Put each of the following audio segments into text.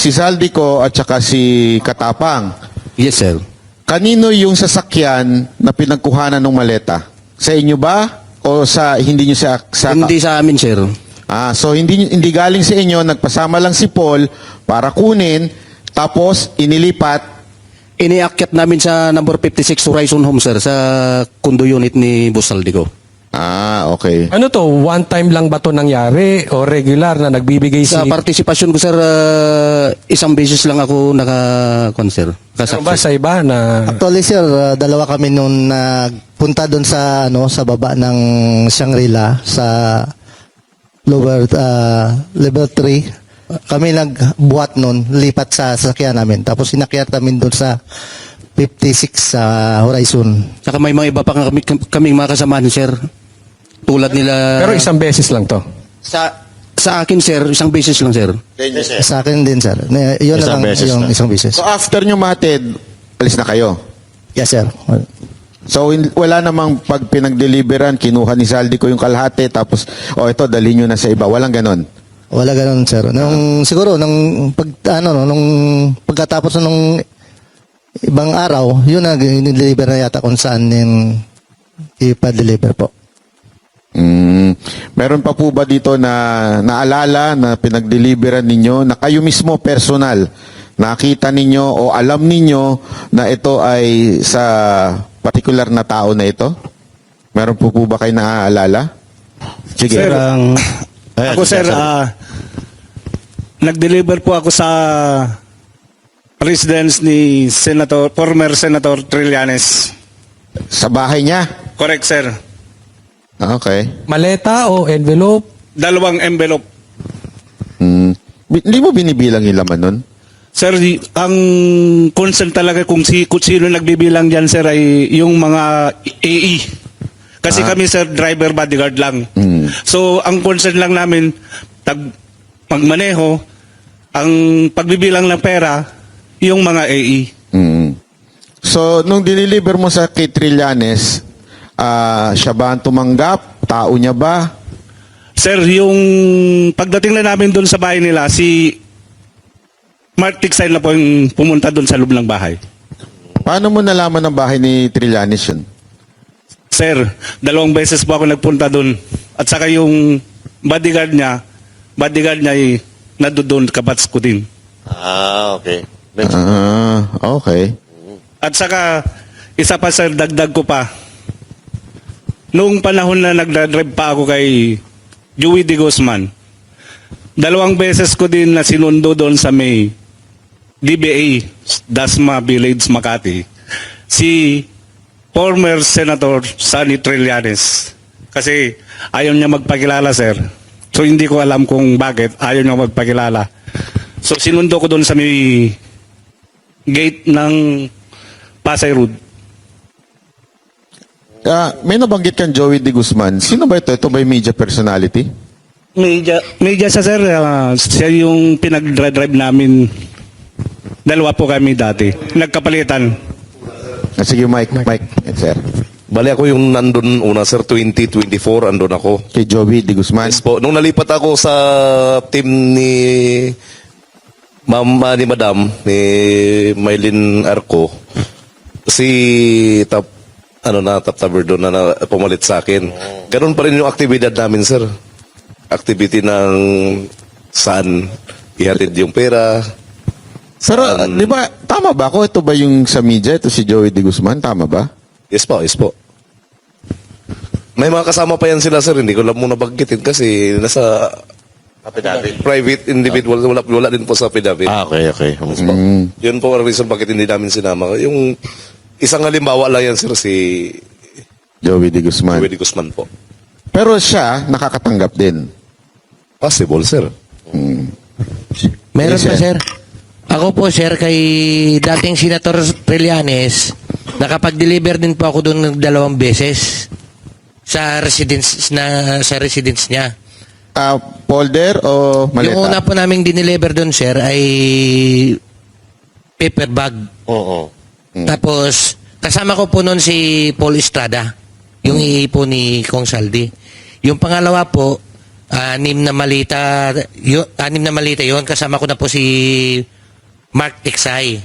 si Zaldico at saka si Katapang. Yes, sir. Kanino yung sasakyan na pinagkuhanan ng maleta? Sa inyo ba? O sa hindi nyo sa Hindi sa amin, sir. So hindi galing sa inyo, nagpasama lang si Paul para kunin, tapos inilipat. Iniakyat namin sa number 56 Horizon Home, sir, sa condo unit ni Boss Zaldico. Okay. Ano to? One time lang ba to nangyari o regular na nagbibigay Sa partisipasyon ko, sir, isang beses lang ako naka-sir. Ano ba sa iba na Actually, sir, dalawa kami noon nagpunta doon sa sa baba ng Shangri-La sa lower level 3. Kami nagbuhat noon, lipat sa sasakyan namin. Tapos inakyat namin doon sa 56 sa Horizon. Saka may mga iba pa kaming mga kasamahan, sir. Tulad nila... pero isang beses lang to? Sa akin, sir, isang beses lang, sir. Sa akin din, sir. Yun na lang yung isang beses. So after nyo matid, alis na kayo? Yes, sir. So wala namang pag pinag-deliveran, kinuha ni Zaldico yung kalahati, tapos, ito, dali nyo na sa iba. Walang ganon? Wala ganun, sir. Siguro, nung pagkatapos nung ibang araw, yun na, deliver na yata kung saan yung ipa-deliver po. Meron pa po ba dito na naalala na pinag-deliveran ninyo na kayo mismo personal nakita ninyo o alam ninyo na ito ay sa particular na tao na ito? Meron po ba kayo naaalala? Sige. Sir, ako sir, nag-deliver po ako sa residence ni former Senator Trillanes. Sa bahay niya? Correct, sir. Okay. Maleta o envelope? Dalawang envelope. Hindi mo binibilang yung laman nun? Sir, ang concern talaga kung sino nagbibilang dyan, sir, ay yung mga AE. Kasi kami, sir, driver bodyguard lang. So, ang concern lang namin, magmaneho, ang pagbibilang ng pera, yung mga AE. So, nung diniliver mo sa kay Trillanes, siya ba ang tumanggap? Tao niya ba? Sir, yung pagdating na namin doon sa bahay nila, si Mark Tiksay na po yung pumunta doon sa loob ng bahay. Paano mo nalaman ang bahay ni Trillanes yun? Sir, 2 beses po ako nagpunta doon. At saka yung bodyguard niya ay nadoon kabats ko din. Okay. Okay. At saka, isa pa sir, dagdag ko pa. Noong panahon na nagdadrive pa ako kay Joey De Guzman, 2 beses ko din na sinundo doon sa may DBA, Dasma Village, Makati, si former Senator Sonny Trillanes. Kasi ayaw niya magpakilala, sir. So hindi ko alam kung bakit ayaw niya magpakilala. So sinundo ko doon sa may gate ng Pasay Road. May nabanggit kang Joey De Guzman. Sino ba ito? Ito ba yung media personality? Media siya, sir. Siya yung pinag-drive namin. 2 po kami dati. Nagkapalitan. Sige, Mike, sir. Bali ako yung nandun una, sir, 2024, andun ako. Kay Joey De Guzman. Yes po. Nung nalipat ako sa team ni Madam, ni Maylin Arco, si Top Taber doon na pumalit sa akin. Ganun pa rin yung aktibidad namin, sir. Activity ng saan ihatid yung pera. Pero, di ba, tama ba ako? Ito ba yung sa media? Ito si Joey De Guzman? Tama ba? Yes po, yes po. May mga kasama pa yan sila, sir. Hindi ko lang muna baggitin kasi nasa private individual. Wala din po sa affidavit. Okay. Yun po ang reason bakit hindi namin sinama. Yung isang halimbawa lang yan, sir, si Joey De Guzman. Joey De Guzman po. Pero siya, nakakatanggap din. Possible, sir. Meron Yes, pa, sir. sir. Ako po, sir, kay dating Senator Trillanes, nakapag-deliver din po ako doon ng 2 beses sa residence niya. Folder o maleta? Yung una po naming dineliver doon, sir, ay paper bag. Oo. Tapos, kasama ko po noon si Paul Estrada, yung iipo ni Kong Saldi. Yung pangalawa po, anim na malita yon, kasama ko na po si Mark Tiksay.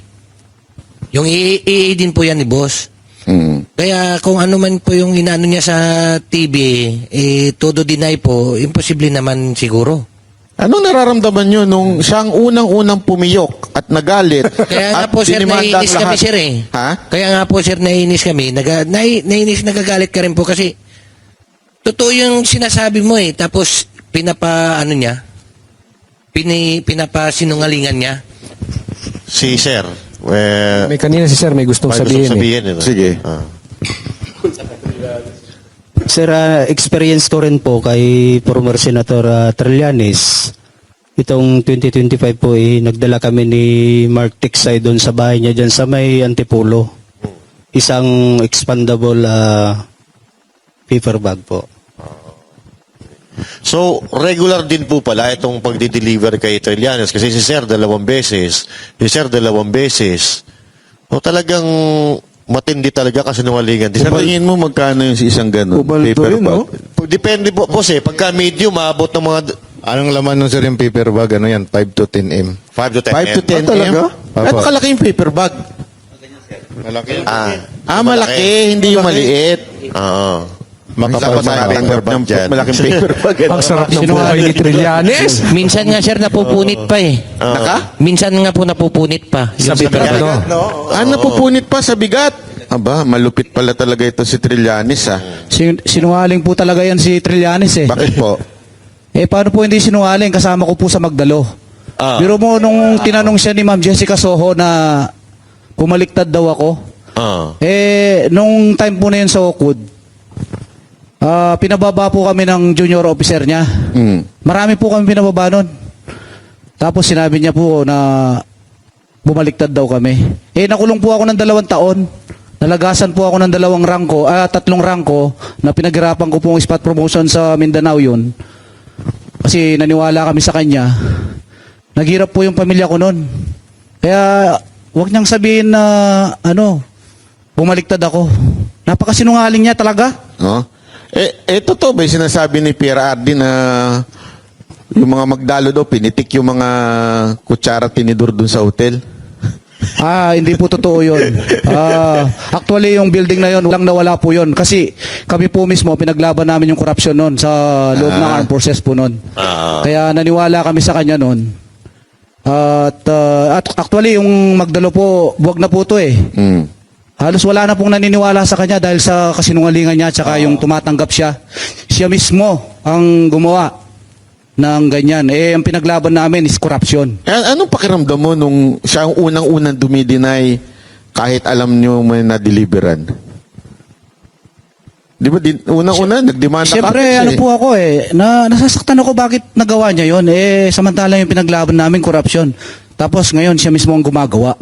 Yung EA din po yan ni boss. Kaya kung ano man po yung inaano niya sa TV, todo deny po, imposible naman siguro. Anong nararamdaman nyo nung siyang unang-unang pumiyok at nagalit? Kaya nga at po sir, dinimanda ang naiinis kami lahat? sir eh. Ha? Kaya nga po sir, naiinis kami. Naiinis, nagagalit ka rin po kasi totoo yung sinasabi mo eh. Tapos pinapasinungalingan niya. Si Sir. May kanina si Sir may gustong may sabihin. gustong sabihin eh. Sige. Sir, experience ko rin po kay former Senator Trillanes. Itong 2025 po, nagdala kami ni Mark Tiksay doon sa bahay niya dyan sa may Antipolo. Isang expandable paper bag po. So, regular din po pala itong pagdi-deliver kay Trillanes kasi si Sir 2 beses, si Sir 2 beses. O talagang matindi talaga kasi sinungalingan. Sa tingin mo, magkano yung isang ganun? Ubaldo Paper yun, bag? no? Depende po, boss eh. Pagka medium, maabot ng mga Anong laman nun sir yung paper bag? Ano yan? 5 to 10 M. 5 to 10 5 to 10 talaga? At Opo. kalaki yung paper bag. Malaki. Malaki, hindi yung maliit. Oo. Makapal Dapat sa tayo paper tanggap bag ng dyan. Malaking paper bag. Ang sarap ng buhay ni Trillanes. Minsan nga sir, napupunit pa eh. Naka? Minsan nga po napupunit pa. Sa paper bag. Napupunit pa sa bigat. Aba, malupit pala talaga ito si Trillanes, ha? Sinungaling po talaga yan si Trillanes eh. Bakit po? Paano po hindi sinungaling? Kasama ko po sa Magdalo. Biro mo nung tinanong siya ni Ma'am Jessica Soho na pumaliktad daw ako. Nung time po na yun sa Oakwood, pinababa po kami ng junior officer niya. Marami po kami pinababa nun. Tapos sinabi niya po na bumaliktad daw kami. Nakulong po ako ng 2 taon. Nalagasan po ako ng 2 rangko, 3 rangko na pinaghirapan ko po ang spot promotion sa Mindanao yun. Kasi naniwala kami sa kanya. Naghirap po yung pamilya ko nun. Kaya wag niyang sabihin na bumaliktad ako. Napakasinungaling niya talaga. No? Totoo ba yung sinasabi ni Pierre Ardi na yung mga Magdalo daw, pinitik yung mga kutsara tinidor dun sa hotel? Hindi po totoo yun. Actually, yung building na yun, walang nawala po yun. Kasi kami po mismo, pinaglaban namin yung corruption nun sa loob ng armed forces po nun. Kaya naniwala kami sa kanya nun. At actually, yung Magdalo po, buwag na po to eh. Halos wala na pong naniniwala sa kanya dahil sa kasinungalingan niya tsaka yung tumatanggap siya. Siya mismo ang gumawa ng ganyan. Ang pinaglaban namin is corruption. Anong pakiramdam mo nung siya ang unang-unang dumidinay kahit alam nyo may na-deliveran? Di ba, unang-una, nagdemanda ka? Siyempre, kasi. po ako nasasaktan ako bakit nagawa niya yun. Samantalang yung pinaglaban namin, corruption. Tapos ngayon, siya mismo ang gumagawa.